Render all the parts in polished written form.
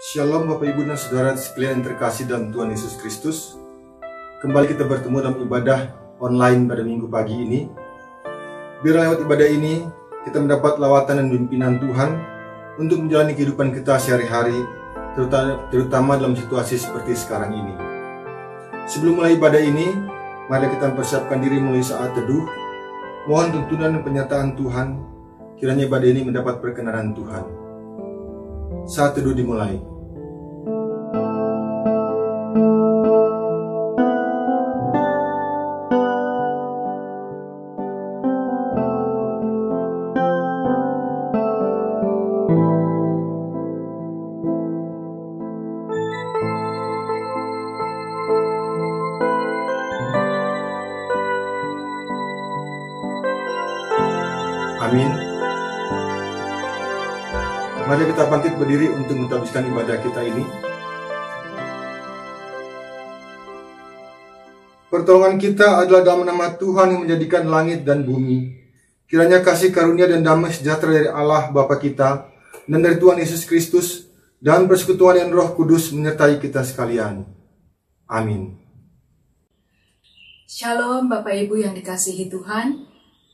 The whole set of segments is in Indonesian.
Shalom Bapak Ibu dan Saudara sekalian yang terkasih dalam Tuhan Yesus Kristus. Kembali kita bertemu dalam ibadah online pada minggu pagi ini. Biar lewat ibadah ini kita mendapat lawatan dan pimpinan Tuhan untuk menjalani kehidupan kita sehari-hari, terutama dalam situasi seperti sekarang ini. Sebelum mulai ibadah ini, mari kita mempersiapkan diri melalui saat teduh. Mohon tuntunan dan penyertaan Tuhan, kiranya ibadah ini mendapat perkenanan Tuhan. Saat teduh dimulai. Amin. Mari kita bangkit berdiri untuk menghabiskan ibadah kita ini. Pertolongan kita adalah dalam nama Tuhan yang menjadikan langit dan bumi. Kiranya kasih karunia dan damai sejahtera dari Allah Bapa kita dan dari Tuhan Yesus Kristus dan persekutuan yang Roh Kudus menyertai kita sekalian. Amin. Shalom Bapak Ibu yang dikasihi Tuhan.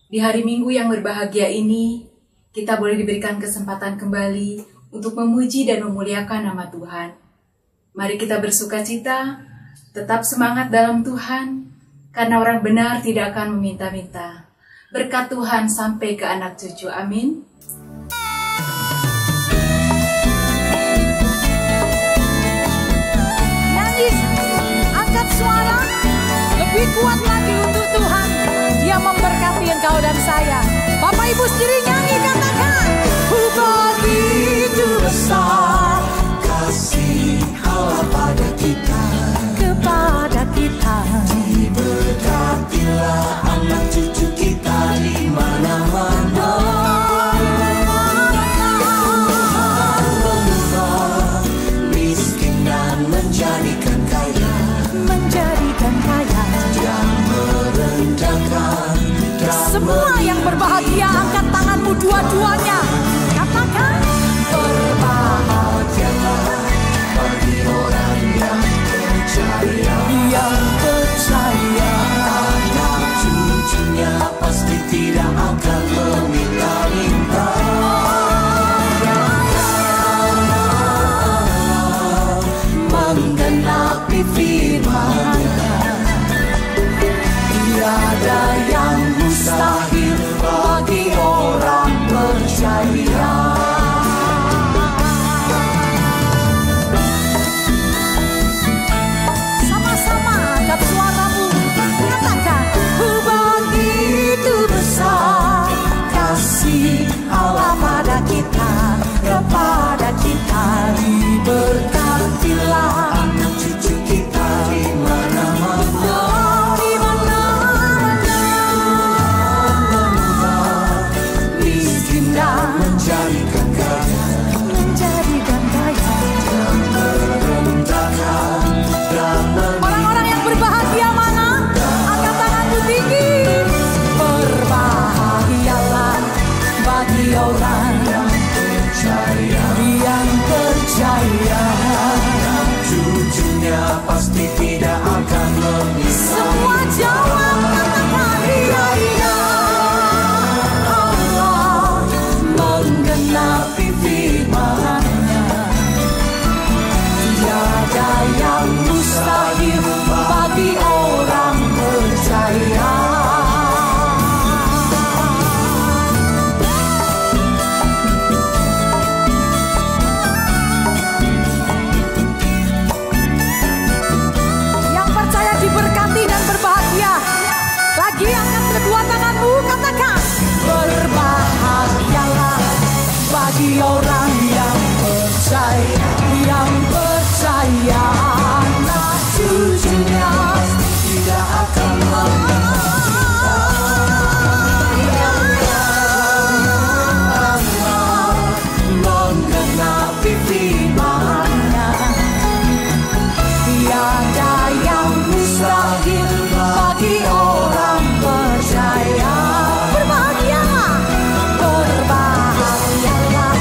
Di hari Minggu yang berbahagia ini, kita boleh diberikan kesempatan kembali untuk memuji dan memuliakan nama Tuhan. Mari kita bersukacita, tetap semangat dalam Tuhan, karena orang benar tidak akan meminta-minta. Berkat Tuhan sampai ke anak cucu. Amin. Nyanyi, angkat suara, lebih kuat lagi untuk Tuhan. Dia memberkati engkau dan saya. Bapak Ibu sendiri nyanyi, katakan, begitu besar kasih Allah pada kita, kepada kita. Diberkatilah anak cucu kita di mana-mana. Tuhan mengubah miskin dan menjadikan kaya, menjadikan kaya. Dan merendahkan. Semua yang berbahagia, angkat tanganmu dua-duanya. Katakan, berbahagialah bagi orang yang percaya. Yang percaya anak cucunya pasti tidak akan meminta-minta. Menggenapi firman-Nya, tiada yang mustahil bagi orang percaya. Sama-sama angkat suaramu, katakan, begitu besar kasih Allah pada kita, kepada kita. Diberkatilah anak cucu kita di mana-mana. Menjadikan kaya, menjadikan kaya. Dan merendahkan dan orang-orang yang berbahagia mana? Angkat tanganmu tinggi. Berbahagialah bagi orang yang percaya, yang percaya. Cucunya pasti tidak akan meminta. Semua jawab, katakan iya, iya. Menggenapi firman-Nya, tiada yang mustahil bagi orang percaya. Yang percaya diberkati dan berbahagia, lagi angkat kedua tanganmu, katakan, berbahagialah bagi orang yang percaya, yang percaya. Anak cucunya tidak akan menggenapi firman-Nya, tiada yang mustahil bagi orang percaya. Berbahagialah, berbahagialah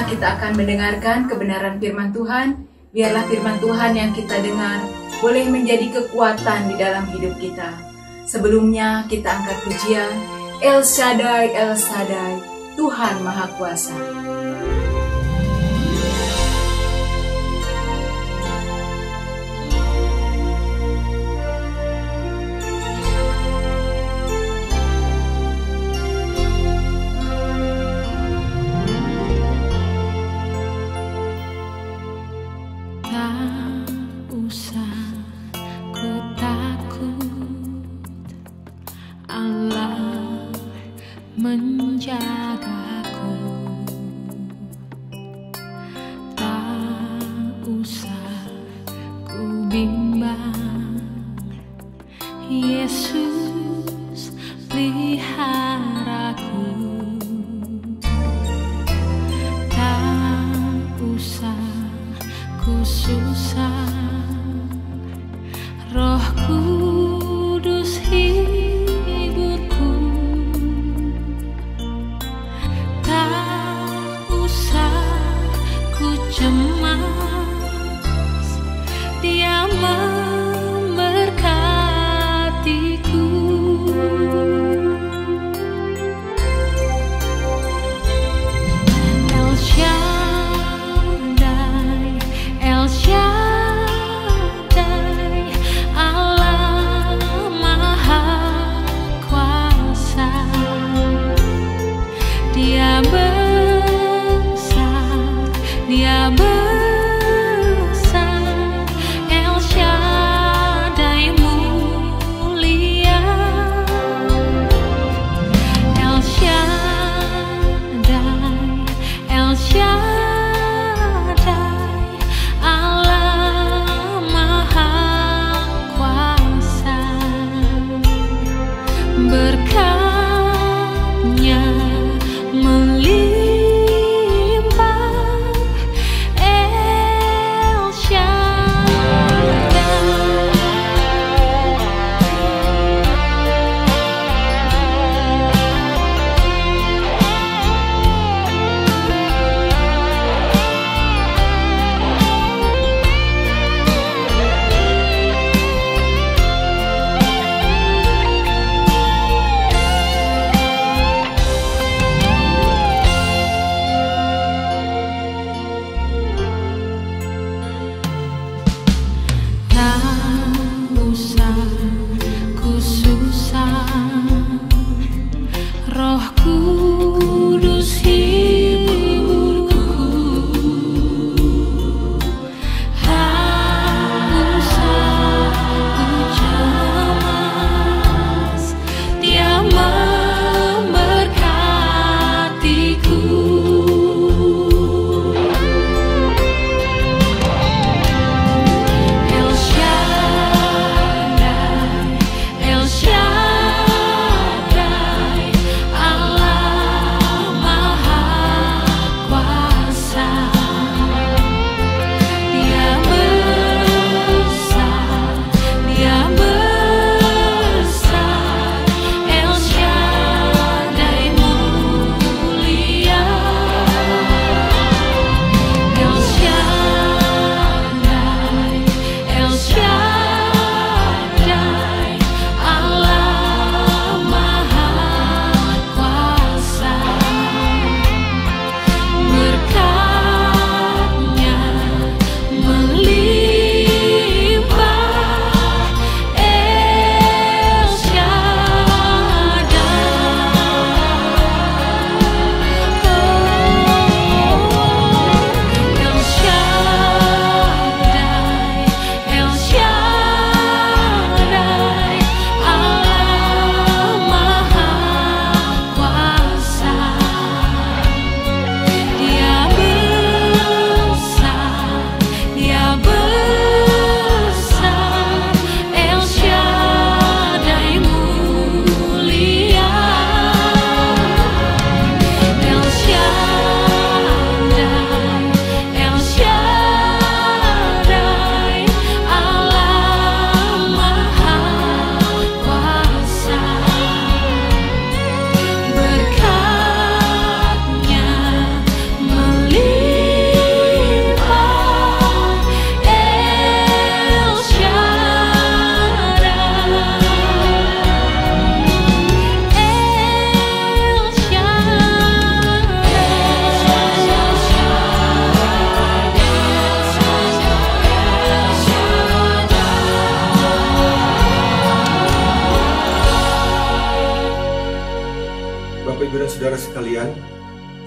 Sebelumnya kita akan mendengarkan kebenaran firman Tuhan. Biarlah firman Tuhan yang kita dengar boleh menjadi kekuatan di dalam hidup kita. Sebelumnya kita angkat pujian, El Shaddai, El Shaddai, Tuhan Maha Kuasa. Menjagaku, tak usah ku bimbang. Yesus peliharaku, tak usah ku susah. Roh Kudus hiburku, cemas, Dia mengaturku.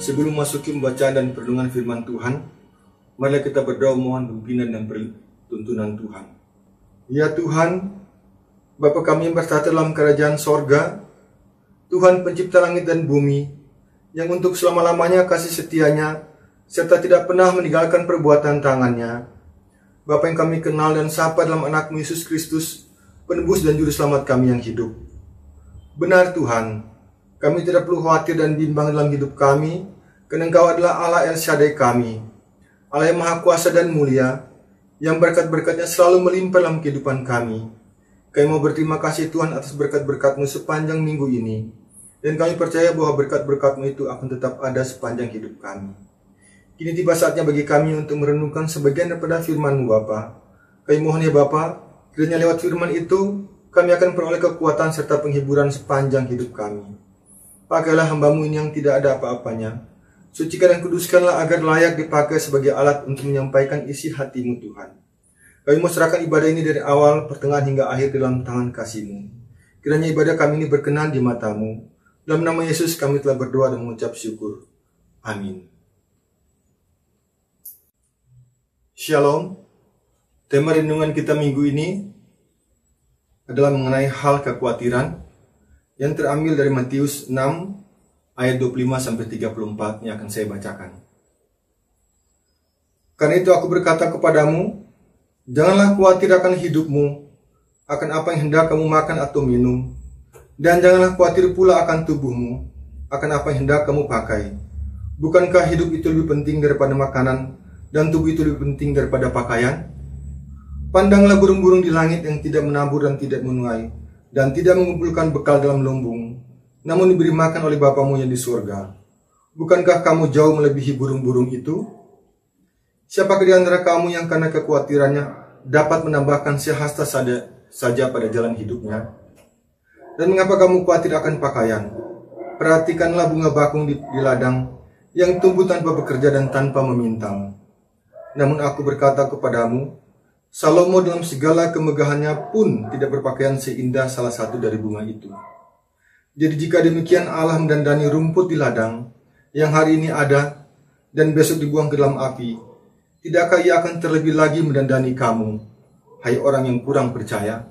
Sebelum masuki pembacaan dan perenungan firman Tuhan, marilah kita berdoa mohon pimpinan dan tuntunan Tuhan. Ya Tuhan, Bapa kami yang bertata dalam kerajaan sorga, Tuhan pencipta langit dan bumi, yang untuk selama-lamanya kasih setianya, serta tidak pernah meninggalkan perbuatan tangannya. Bapa yang kami kenal dan sapa dalam anak-Mu Yesus Kristus, penebus dan juru selamat kami yang hidup. Benar Tuhan, kami tidak perlu khawatir dan bimbang dalam hidup kami, karena Engkau adalah Allah El Shaddai kami, Allah yang Maha Kuasa dan Mulia, yang berkat-berkatnya selalu melimpah dalam kehidupan kami. Kami mau berterima kasih Tuhan atas berkat-berkat-Mu sepanjang minggu ini, dan kami percaya bahwa berkat-berkat-Mu itu akan tetap ada sepanjang hidup kami. Kini tiba saatnya bagi kami untuk merenungkan sebagian daripada firman-Mu Bapa. Kami mohon ya Bapa, kiranya lewat firman itu, kami akan peroleh kekuatan serta penghiburan sepanjang hidup kami. Pakailah hamba-Mu ini yang tidak ada apa-apanya, sucikan dan kuduskanlah agar layak dipakai sebagai alat untuk menyampaikan isi hati-Mu Tuhan. Kami mau serahkan ibadah ini dari awal, pertengahan hingga akhir dalam tangan kasih-Mu. Kiranya ibadah kami ini berkenan di mata-Mu. Dalam nama Yesus kami telah berdoa dan mengucap syukur. Amin. Shalom. Tema renungan kita minggu ini adalah mengenai hal kekhawatiran yang terambil dari Matius 6 ayat 25-34 yang akan saya bacakan. Karena itu aku berkata kepadamu, janganlah khawatir akan hidupmu, akan apa yang hendak kamu makan atau minum, dan janganlah khawatir pula akan tubuhmu, akan apa yang hendak kamu pakai. Bukankah hidup itu lebih penting daripada makanan, dan tubuh itu lebih penting daripada pakaian? Pandanglah burung-burung di langit yang tidak menabur dan tidak menuai, dan tidak mengumpulkan bekal dalam lumbung, namun diberi makan oleh Bapamu yang di surga. Bukankah kamu jauh melebihi burung-burung itu? Siapakah di antara kamu yang karena kekhawatirannya dapat menambahkan sehasta saja pada jalan hidupnya? Dan mengapa kamu khawatir akan pakaian? Perhatikanlah bunga bakung di ladang yang tumbuh tanpa bekerja dan tanpa memintal. Namun aku berkata kepadamu, Salomo dalam segala kemegahannya pun tidak berpakaian seindah salah satu dari bunga itu. Jadi jika demikian Allah mendandani rumput di ladang yang hari ini ada dan besok dibuang ke dalam api, tidakkah Ia akan terlebih lagi mendandani kamu, hai orang yang kurang percaya?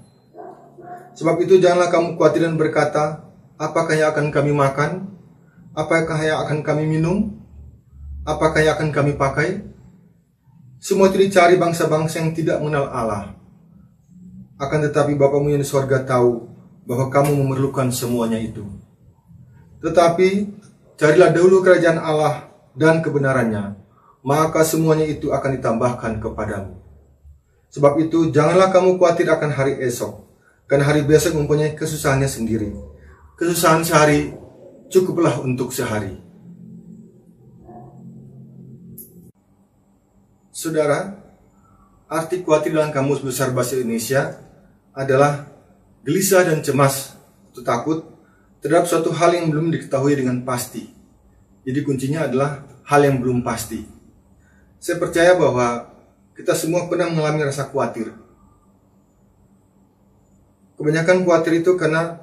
Sebab itu janganlah kamu khawatir dan berkata, apakah yang akan kami makan? Apakah yang akan kami minum? Apakah yang akan kami pakai? Semua itu dicari bangsa-bangsa yang tidak mengenal Allah. Akan tetapi Bapamu yang di surga tahu bahwa kamu memerlukan semuanya itu. Tetapi carilah dahulu kerajaan Allah dan kebenarannya, maka semuanya itu akan ditambahkan kepadamu. Sebab itu janganlah kamu khawatir akan hari esok, karena hari besok mempunyai kesusahannya sendiri. Kesusahan sehari cukuplah untuk sehari. Saudara, arti khawatir dalam Kamus Besar Bahasa Indonesia adalah gelisah dan cemas atau takut terhadap suatu hal yang belum diketahui dengan pasti. Jadi kuncinya adalah hal yang belum pasti. Saya percaya bahwa kita semua pernah mengalami rasa khawatir. Kebanyakan khawatir itu karena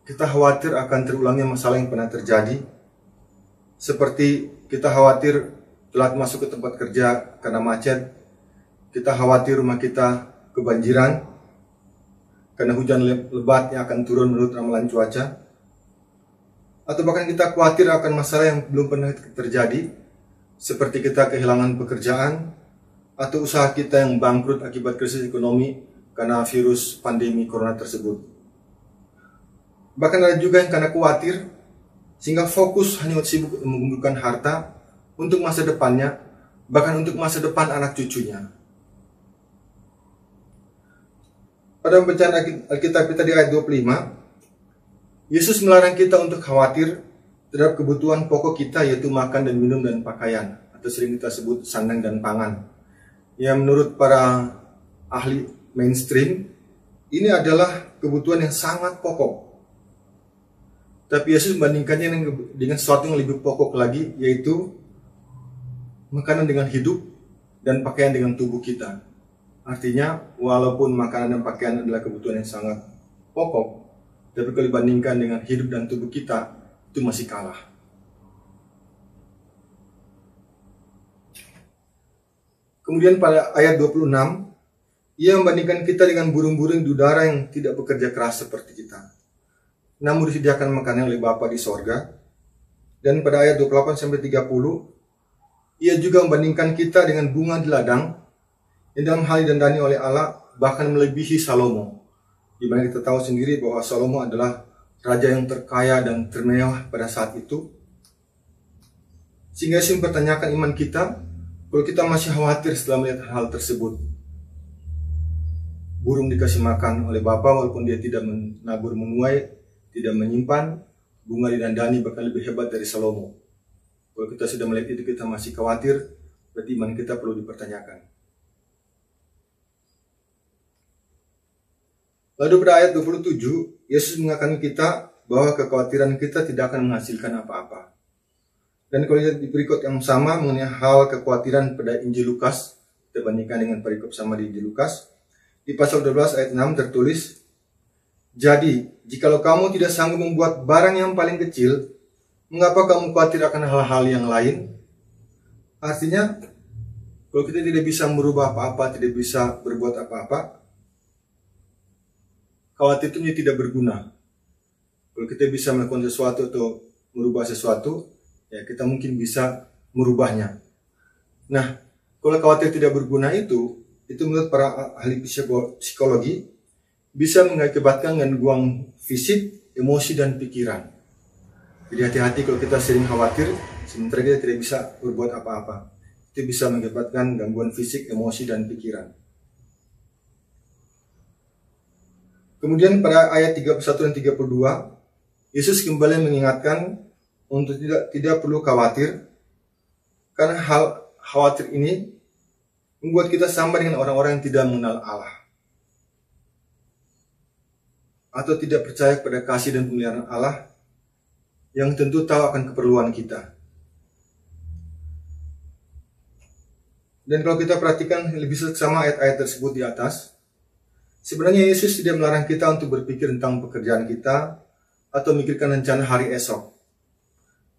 kita khawatir akan terulangnya masalah yang pernah terjadi. Seperti kita khawatir telat masuk ke tempat kerja karena macet. Kita khawatir rumah kita kebanjiran karena hujan lebat yang akan turun menurut ramalan cuaca. Atau bahkan kita khawatir akan masalah yang belum pernah terjadi, seperti kita kehilangan pekerjaan, atau usaha kita yang bangkrut akibat krisis ekonomi karena virus pandemi corona tersebut. Bahkan ada juga yang karena khawatir, sehingga fokus hanya sibuk mengumpulkan harta untuk masa depannya, bahkan untuk masa depan anak cucunya. Pada pembacaan Alkitab kita di ayat 25, Yesus melarang kita untuk khawatir terhadap kebutuhan pokok kita, yaitu makan dan minum dan pakaian, atau sering kita sebut sandang dan pangan. Yang menurut para ahli mainstream, ini adalah kebutuhan yang sangat pokok. Tapi Yesus membandingkannya dengan sesuatu yang lebih pokok lagi, yaitu makanan dengan hidup dan pakaian dengan tubuh kita. Artinya, walaupun makanan dan pakaian adalah kebutuhan yang sangat pokok, tapi kalau dibandingkan dengan hidup dan tubuh kita, itu masih kalah. Kemudian pada ayat 26, ia membandingkan kita dengan burung-burung di udara yang tidak bekerja keras seperti kita, namun disediakan makanan oleh Bapa di sorga. Dan pada ayat 28-30, ia juga membandingkan kita dengan bunga di ladang yang dalam hal didandani oleh Allah, bahkan melebihi Salomo. Di mana kita tahu sendiri bahwa Salomo adalah raja yang terkaya dan termewah pada saat itu. Sehingga Yesus mempertanyakan iman kita, kalau kita masih khawatir setelah melihat hal tersebut. Burung dikasih makan oleh Bapa walaupun dia tidak menabur menuai, tidak menyimpan, bunga didandani bahkan lebih hebat dari Salomo. Kalau kita sudah melihat itu kita masih khawatir, berarti iman kita perlu dipertanyakan. Lalu pada ayat 27, Yesus mengatakan kita bahwa kekhawatiran kita tidak akan menghasilkan apa-apa. Dan kalau lihat di perikop yang sama mengenai hal kekhawatiran pada Injil Lukas, kita bandingkan dengan perikop sama di Injil Lukas, di pasal 12 ayat 6 tertulis, jadi, jikalau kamu tidak sanggup membuat barang yang paling kecil, mengapa kamu khawatir akan hal-hal yang lain? Artinya, kalau kita tidak bisa merubah apa-apa, tidak bisa berbuat apa-apa, khawatir itu tidak berguna. Kalau kita bisa melakukan sesuatu atau merubah sesuatu, ya kita mungkin bisa merubahnya. Nah, kalau khawatir tidak berguna itu menurut para ahli psikologi, bisa mengakibatkan gangguan fisik, emosi, dan pikiran. Jadi hati-hati kalau kita sering khawatir, sementara kita tidak bisa berbuat apa-apa. Itu bisa mengakibatkan gangguan fisik, emosi, dan pikiran. Kemudian pada ayat 31 dan 32, Yesus kembali mengingatkan untuk tidak perlu khawatir, karena hal khawatir ini membuat kita sama dengan orang-orang yang tidak mengenal Allah, atau tidak percaya pada kasih dan pemeliharaan Allah, yang tentu tahu akan keperluan kita. Dan kalau kita perhatikan lebih seksama ayat-ayat tersebut di atas, sebenarnya Yesus tidak melarang kita untuk berpikir tentang pekerjaan kita, atau memikirkan rencana hari esok.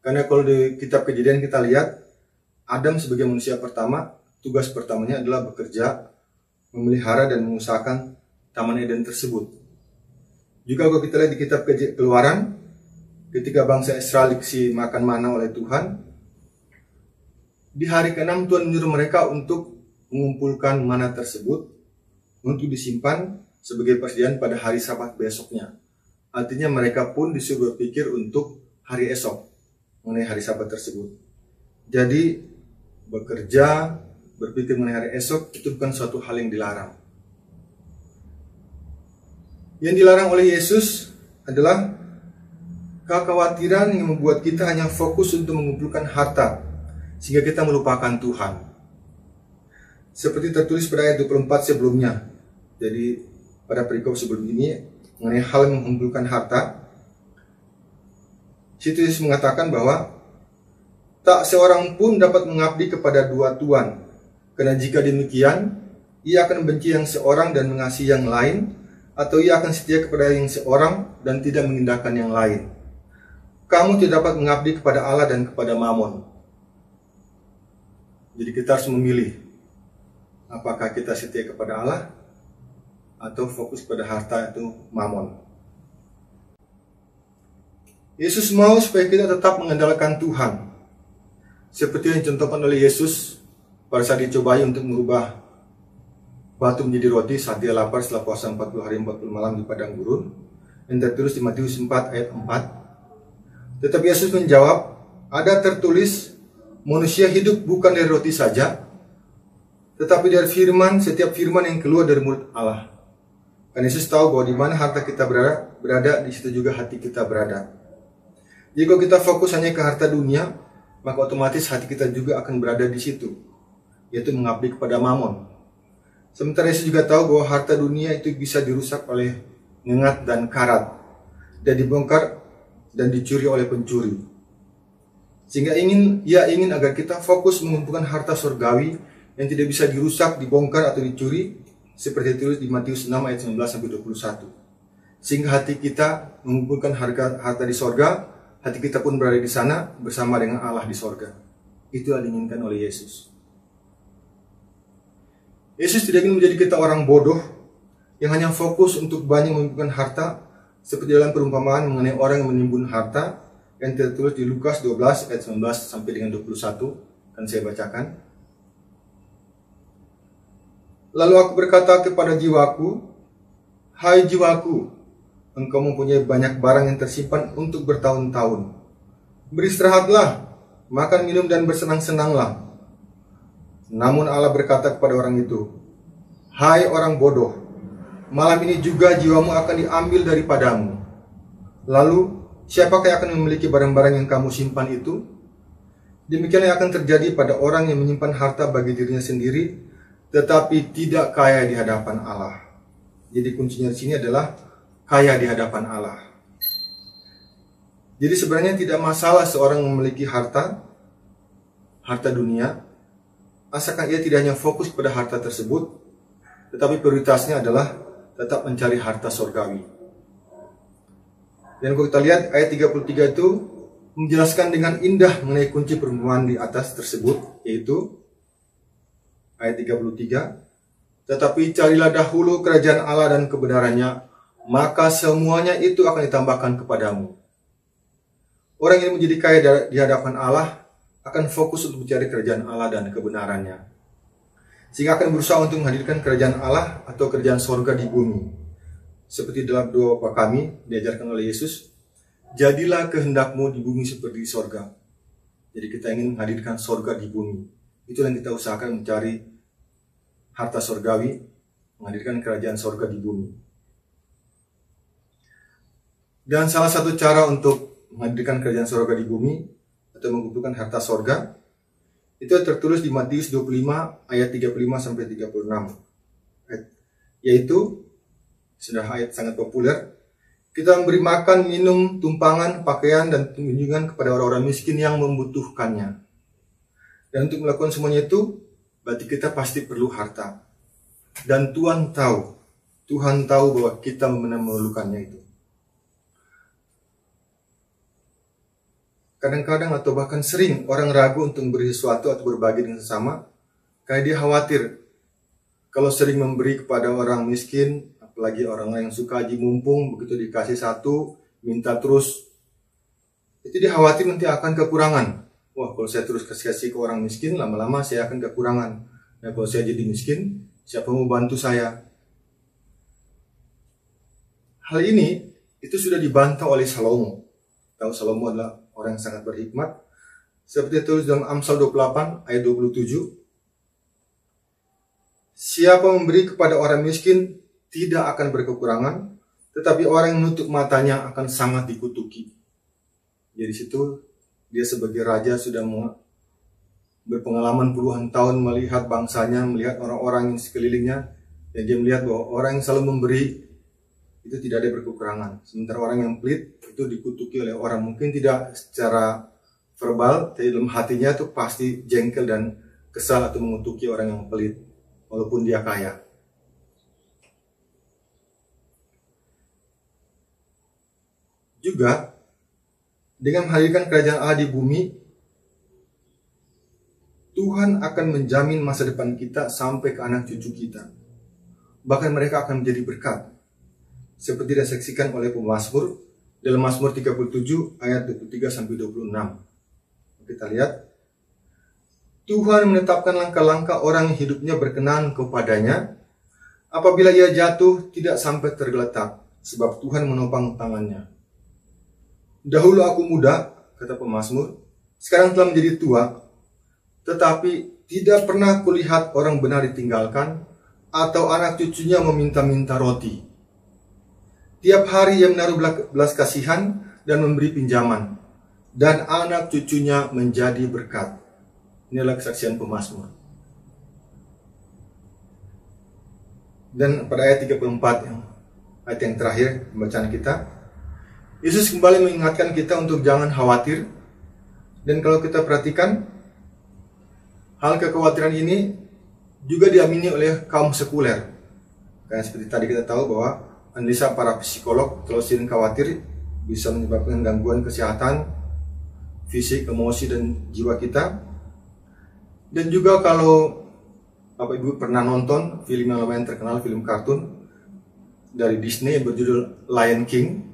Karena kalau di kitab Kejadian kita lihat, Adam sebagai manusia pertama, tugas pertamanya adalah bekerja, memelihara dan mengusahakan Taman Eden tersebut. Juga kalau kita lihat di kitab Keluaran, ketika bangsa Israel dikasih makan mana oleh Tuhan, di hari ke-6 Tuhan menyuruh mereka untuk mengumpulkan mana tersebut untuk disimpan sebagai persediaan pada hari Sabat besoknya. Artinya mereka pun disuruh berpikir untuk hari esok mengenai hari Sabat tersebut. Jadi bekerja, berpikir mengenai hari esok itu bukan suatu hal yang dilarang. Yang dilarang oleh Yesus adalah kekhawatiran yang membuat kita hanya fokus untuk mengumpulkan harta sehingga kita melupakan Tuhan. Seperti tertulis pada ayat 24 sebelumnya. Jadi pada perikop sebelum ini mengenai hal yang mengumpulkan harta, situ Yesus mengatakan bahwa tak seorang pun dapat mengabdi kepada dua tuan, karena jika demikian, ia akan benci yang seorang dan mengasihi yang lain, atau ia akan setia kepada yang seorang dan tidak mengindahkan yang lain. Kamu tidak dapat mengabdi kepada Allah dan kepada Mamon. Jadi kita harus memilih, apakah kita setia kepada Allah atau fokus pada harta itu Mamon. Yesus mau supaya kita tetap mengandalkan Tuhan. Seperti yang dicontohkan oleh Yesus pada saat dicobai untuk merubah batu menjadi roti saat dia lapar setelah puasa 40 hari 40 malam di padang gurun, yang tertulis di Matius 4 ayat 4. Tetapi Yesus menjawab, ada tertulis, manusia hidup bukan dari roti saja, tetapi dari firman, setiap firman yang keluar dari mulut Allah. Karena Yesus tahu bahwa di mana harta kita berada, di situ juga hati kita berada. Jadi kalau kita fokus hanya ke harta dunia, maka otomatis hati kita juga akan berada di situ, yaitu mengabdi kepada Mamon. Sementara Yesus juga tahu bahwa harta dunia itu bisa dirusak oleh ngengat dan karat, dan dibongkar dan dicuri oleh pencuri. Sehingga ia ingin agar kita fokus mengumpulkan harta surgawi yang tidak bisa dirusak, dibongkar atau dicuri, seperti ditulis di Matius 6 ayat 19-21. Sehingga hati kita mengumpulkan harta di sorga, hati kita pun berada di sana bersama dengan Allah di sorga. Itu yang diinginkan oleh Yesus. Yesus tidak ingin menjadi kita orang bodoh yang hanya fokus untuk banyak mengumpulkan harta, seperti dalam perumpamaan mengenai orang yang menimbun harta yang tertulis di Lukas 12 ayat 19 sampai dengan 21, kan saya bacakan. Lalu aku berkata kepada jiwaku, hai jiwaku, engkau mempunyai banyak barang yang tersimpan untuk bertahun-tahun. Beristirahatlah, makan, minum, dan bersenang-senanglah. Namun Allah berkata kepada orang itu, hai orang bodoh, malam ini juga jiwamu akan diambil daripadamu. Lalu, siapakah yang akan memiliki barang-barang yang kamu simpan itu? Demikianlah yang akan terjadi pada orang yang menyimpan harta bagi dirinya sendiri, tetapi tidak kaya di hadapan Allah. Jadi kuncinya di sini adalah kaya di hadapan Allah. Jadi sebenarnya tidak masalah seorang memiliki harta dunia, asalkan ia tidak hanya fokus pada harta tersebut, tetapi prioritasnya adalah tetap mencari harta surgawi. Dan kalau kita lihat ayat 33 itu menjelaskan dengan indah mengenai kunci perumpamaan di atas tersebut, yaitu ayat 33, tetapi carilah dahulu kerajaan Allah dan kebenarannya, maka semuanya itu akan ditambahkan kepadamu. Orang yang menjadi kaya di hadapan Allah akan fokus untuk mencari kerajaan Allah dan kebenarannya, sehingga akan berusaha untuk menghadirkan kerajaan Allah atau kerajaan sorga di bumi. Seperti dalam doa Bapa kami diajarkan oleh Yesus, jadilah kehendakmu di bumi seperti di sorga. Jadi kita ingin menghadirkan sorga di bumi. Itu yang kita usahakan, mencari harta sorgawi, menghadirkan kerajaan sorga di bumi. Dan salah satu cara untuk menghadirkan kerajaan sorga di bumi atau mengumpulkan harta sorga itu tertulis di Matius 25 ayat 35 sampai 36. Yaitu sudah ayat sangat populer. Kita memberi makan, minum, tumpangan, pakaian, dan kunjungan kepada orang-orang miskin yang membutuhkannya. Dan untuk melakukan semuanya itu, berarti kita pasti perlu harta. Dan Tuhan tahu bahwa kita benar memerlukannya itu. Kadang-kadang atau bahkan sering orang ragu untuk memberi sesuatu atau berbagi dengan sesama, karena dia khawatir kalau sering memberi kepada orang miskin, apalagi orang yang suka haji mumpung, begitu dikasih satu, minta terus, itu dia khawatir nanti akan kekurangan. Wah, kalau saya terus kasih ke orang miskin, lama-lama saya akan kekurangan. Nah, kalau saya jadi miskin, siapa mau bantu saya? Hal ini, itu sudah dibantah oleh Salomo. Tahu Salomo adalah orang yang sangat berhikmat. Seperti tertulis dalam Amsal 28 ayat 27. Siapa memberi kepada orang miskin tidak akan berkekurangan, tetapi orang yang menutup matanya akan sangat dikutuki. Jadi situ dia sebagai raja sudah berpengalaman puluhan tahun melihat bangsanya, melihat orang-orang yang sekelilingnya, dan dia melihat bahwa orang yang selalu memberi itu tidak ada berkekurangan. Sementara orang yang pelit itu dikutuki oleh orang, mungkin tidak secara verbal, tapi dalam hatinya itu pasti jengkel dan kesal atau mengutuki orang yang pelit, walaupun dia kaya. Juga dengan menghadirkan kerajaan Allah di bumi, Tuhan akan menjamin masa depan kita sampai ke anak cucu kita. Bahkan mereka akan menjadi berkat. Seperti disaksikan oleh pemazmur dalam Mazmur 37 ayat 23-26. Kita lihat, Tuhan menetapkan langkah-langkah orang yang hidupnya berkenan kepadanya. Apabila ia jatuh, tidak sampai tergeletak, sebab Tuhan menopang tangannya. Dahulu aku muda, kata pemazmur, sekarang telah menjadi tua, tetapi tidak pernah kulihat orang benar ditinggalkan, atau anak cucunya meminta-minta roti. Tiap hari ia menaruh belas kasihan dan memberi pinjaman, dan anak cucunya menjadi berkat. Inilah kesaksian pemazmur. Dan pada ayat 34, ayat yang terakhir pembacaan kita, Yesus kembali mengingatkan kita untuk jangan khawatir. Dan kalau kita perhatikan, hal kekhawatiran ini juga diamini oleh kaum sekuler. Karena seperti tadi kita tahu bahwa analisa para psikolog, kalau sering khawatir bisa menyebabkan gangguan kesehatan fisik, emosi, dan jiwa kita. Dan juga kalau Bapak Ibu pernah nonton film yang lumayan terkenal, film kartun dari Disney yang berjudul Lion King.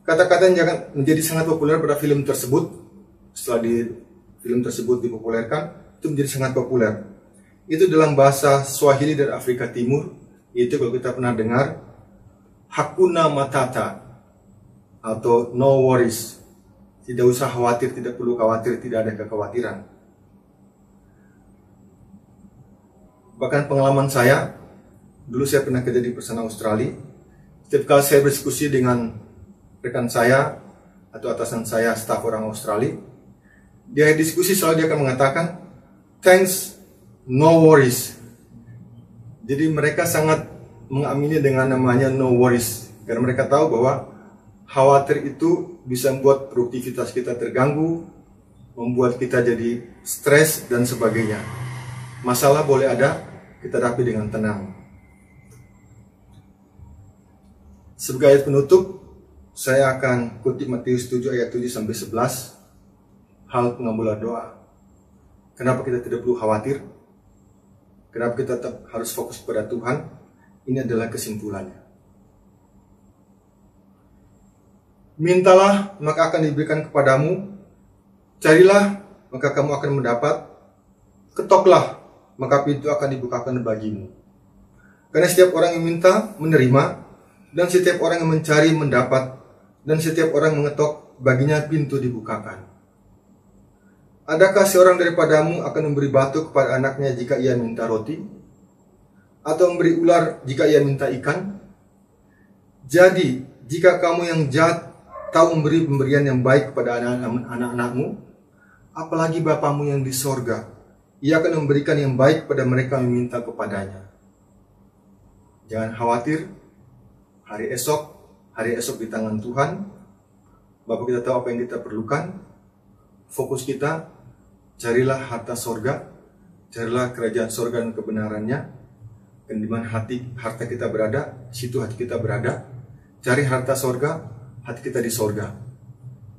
Kata-kata yang menjadi sangat populer pada film tersebut, setelah film tersebut dipopulerkan, itu menjadi sangat populer. Itu dalam bahasa Swahili dari Afrika Timur, itu kalau kita pernah dengar, Hakuna Matata, atau no worries. Tidak usah khawatir, tidak perlu khawatir, tidak ada kekhawatiran. Bahkan pengalaman saya, dulu saya pernah kerja di perusahaan Australia. Setiap kali saya berdiskusi dengan rekan saya atau atasan saya, staf orang Australia, dia diskusi selalu dia akan mengatakan, thanks, no worries. Jadi mereka sangat mengamini dengan namanya no worries, karena mereka tahu bahwa khawatir itu bisa membuat produktivitas kita terganggu, membuat kita jadi stres dan sebagainya. Masalah boleh ada, kita hadapi dengan tenang. Sebagai ayat penutup, saya akan kutip Matius 7 ayat 7-11, hal pengabulan doa. Kenapa kita tidak perlu khawatir? Kenapa kita tetap harus fokus pada Tuhan? Ini adalah kesimpulannya. Mintalah, maka akan diberikan kepadamu. Carilah, maka kamu akan mendapat. Ketoklah, maka pintu akan dibukakan bagimu. Karena setiap orang yang minta, menerima. Dan setiap orang yang mencari, mendapat. Dan setiap orang yang mengetok, baginya pintu dibukakan. Adakah seorang daripadamu akan memberi batu kepada anaknya jika ia minta roti? Atau memberi ular jika ia minta ikan? Jadi, jika kamu yang jahat tahu memberi pemberian yang baik kepada anak-anakmu, apalagi Bapamu yang di sorga, Ia akan memberikan yang baik kepada mereka yang meminta kepadanya. Jangan khawatir, hari esok di tangan Tuhan. Bapak kita tahu apa yang kita perlukan. Fokus kita, carilah harta sorga, carilah kerajaan sorga dan kebenarannya. Dan di mana harta kita berada, situ hati kita berada. Cari harta sorga, hati kita di sorga.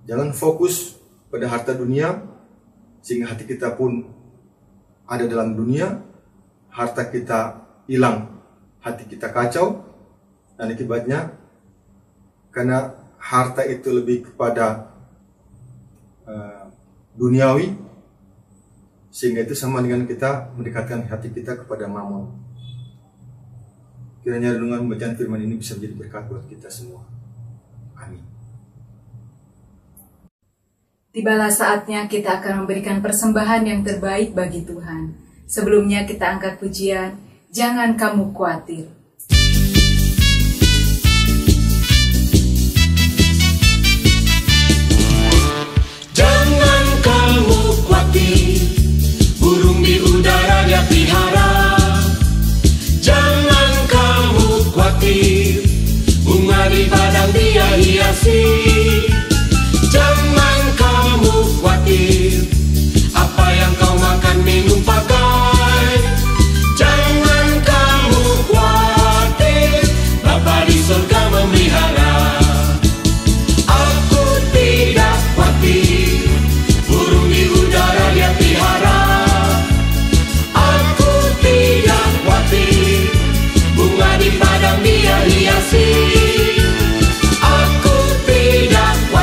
Jangan fokus pada harta dunia, sehingga hati kita pun ada dalam dunia, harta kita hilang, hati kita kacau, dan akibatnya, karena harta itu lebih kepada duniawi, sehingga itu sama dengan kita mendekatkan hati kita kepada mamon. Kiranya renungan bacaan firman ini bisa menjadi berkat buat kita semua. Amin. Tibalah saatnya kita akan memberikan persembahan yang terbaik bagi Tuhan. Sebelumnya kita angkat pujian, Jangan Kamu Khawatir. Jangan kamu khawatir, burung di udara dia pelihara. Jangan kamu khawatir, bunga di padang dia hiasi. Jangan kamu khawatir, apa yang kau makan, minum, pakai. Jangan kamu khawatir, Bapa di surga memelihara. Aku tidak khawatir, burung di udara dia pelihara. Aku tidak khawatir, bunga di padang dia hiasi. Aku tidak khawatir,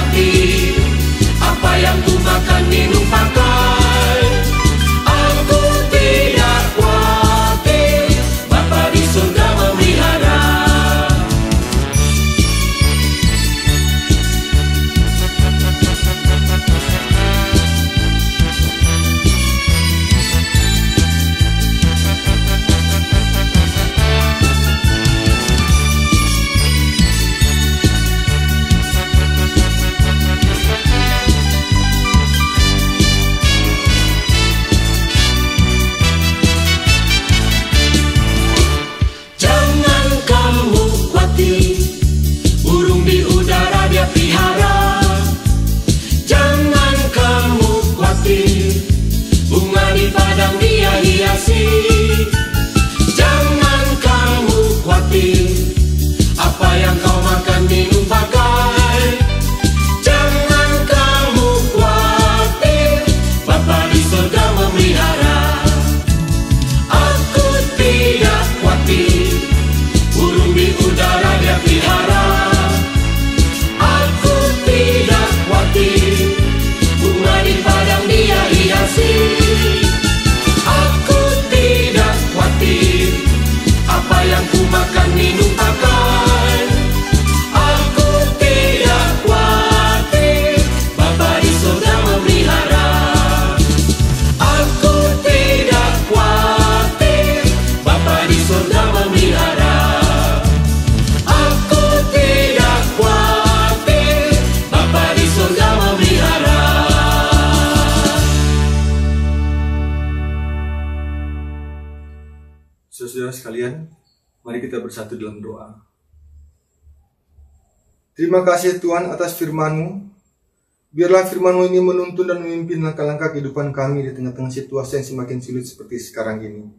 Saudara sekalian, mari kita bersatu dalam doa. Terima kasih Tuhan atas firman-Mu. Biarlah firman-Mu ini menuntun dan memimpin langkah-langkah kehidupan kami di tengah-tengah situasi yang semakin sulit seperti sekarang ini.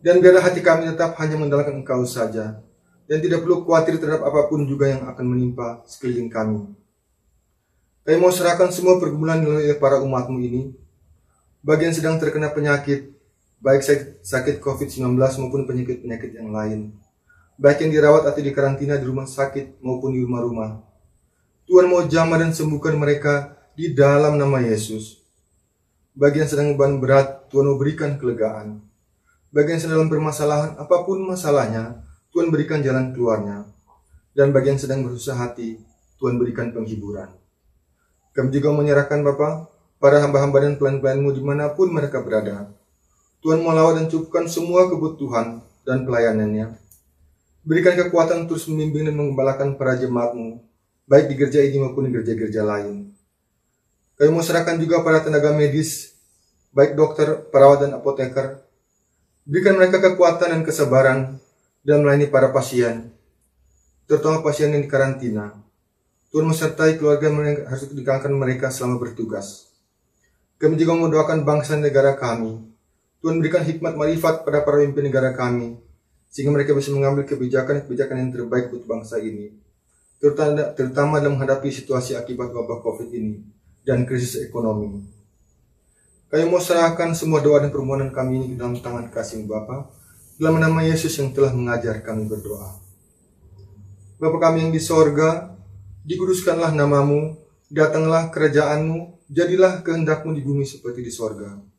Dan biarlah hati kami tetap hanya mengandalkan Engkau saja, dan tidak perlu khawatir terhadap apapun juga yang akan menimpa sekeliling kami. Kami mau serahkan semua pergumulan oleh para umat-Mu ini, bagi yang sedang terkena penyakit, baik sakit COVID-19 maupun penyakit-penyakit yang lain, baik yang dirawat atau dikarantina di rumah sakit maupun di rumah-rumah. Tuhan mau jamah dan sembuhkan mereka di dalam nama Yesus. Bagi yang sedang beban berat, Tuhan mau berikan kelegaan. Bagi yang sedang dalam permasalahan, apapun masalahnya, Tuhan berikan jalan keluarnya. Dan bagi yang sedang bersusah hati, Tuhan berikan penghiburan. Kami juga menyerahkan Bapa, para hamba-hamba dan pelayan-pelayan-Mu dimanapun mereka berada. Tuhan melawat dan cukupkan semua kebutuhan dan pelayanannya. Berikan kekuatan terus membimbing dan mengembalakan para jemaat-Mu, baik di gereja ini maupun di gereja-gereja lain. Kami mau serahkan juga para tenaga medis, baik dokter, perawat, dan apoteker. Berikan mereka kekuatan dan kesabaran dalam melayani para pasien, terutama pasien yang dikarantina. Tuhan menyertai keluarga yang harus ditinggalkan mereka selama bertugas. Kami juga mendoakan bangsa dan negara kami. Tuhan berikan hikmat marifat pada para pemimpin negara kami, sehingga mereka bisa mengambil kebijakan-kebijakan yang terbaik untuk bangsa ini, terutama dalam menghadapi situasi akibat wabah COVID ini dan krisis ekonomi. Kami mau serahkan semua doa dan permohonan kami ini ke dalam tangan kasih Bapa, dalam nama Yesus yang telah mengajar kami berdoa. Bapa kami yang di sorga, dikuduskanlah namamu, datanglah kerajaan-Mu, jadilah kehendak-Mu di bumi seperti di sorga.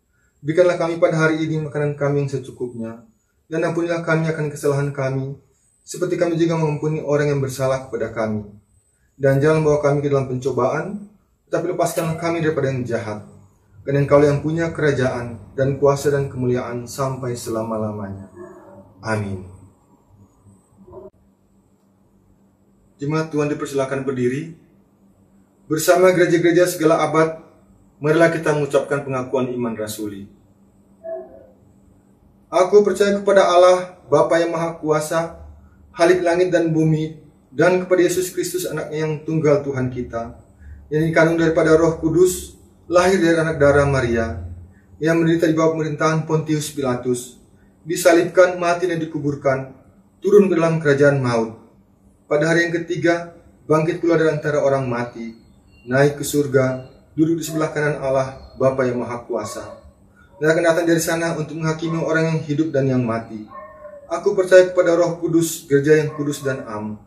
Berikanlah kami pada hari ini makanan kami yang secukupnya, dan ampunilah kami akan kesalahan kami, seperti kami juga mengampuni orang yang bersalah kepada kami. Dan jangan bawa kami ke dalam pencobaan, tetapi lepaskanlah kami daripada yang jahat. Karena Engkau yang punya kerajaan, dan kuasa dan kemuliaan sampai selama-lamanya. Amin. Jemaat Tuhan dipersilakan berdiri. Bersama gereja-gereja segala abad, marilah kita mengucapkan pengakuan iman rasuli. Aku percaya kepada Allah, Bapa yang Maha Kuasa, Khalik langit dan bumi, dan kepada Yesus Kristus anaknya yang tunggal Tuhan kita, yang dikandung daripada Roh Kudus, lahir dari anak darah Maria, yang menderita di bawah pemerintahan Pontius Pilatus, disalibkan, mati dan dikuburkan, turun ke dalam kerajaan maut. Pada hari yang ketiga, bangkit pula dari antara orang mati, naik ke surga, duduk di sebelah kanan Allah, Bapa yang Maha Kuasa, dan akan datang dari sana untuk menghakimi orang yang hidup dan yang mati. Aku percaya kepada Roh Kudus, gereja yang kudus dan am,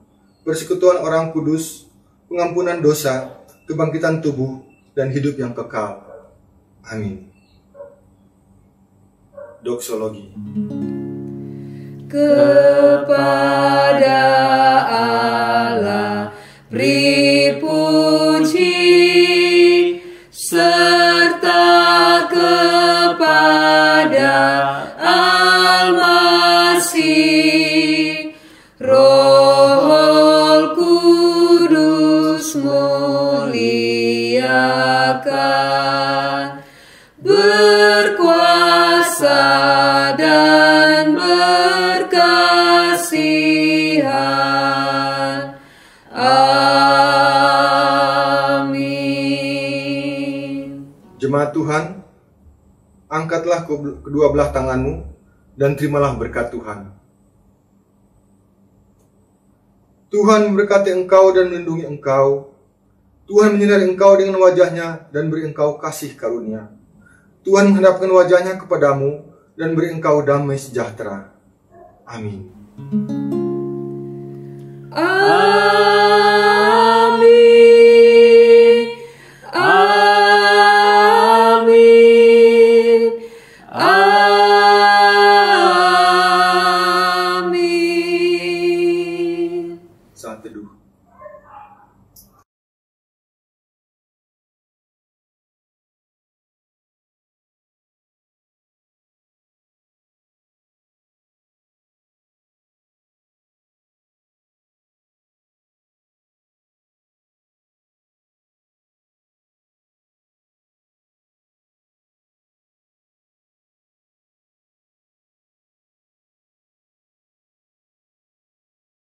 persekutuan orang kudus, pengampunan dosa, kebangkitan tubuh, dan hidup yang kekal. Amin. Doksologi. Kepada Allah beri puji, serta kepada Al-Masih, Roh Kudus muliakan, berkuasa dan berkasihan. Amin. Jemaat Tuhan, angkatlah kedua belah tanganmu dan terimalah berkat Tuhan. Tuhan memberkati engkau dan melindungi engkau. Tuhan menyinari engkau dengan wajahnya dan beri engkau kasih karunia. Tuhan menghadapkan wajahnya kepadamu dan beri engkau damai sejahtera. Amin. Amin.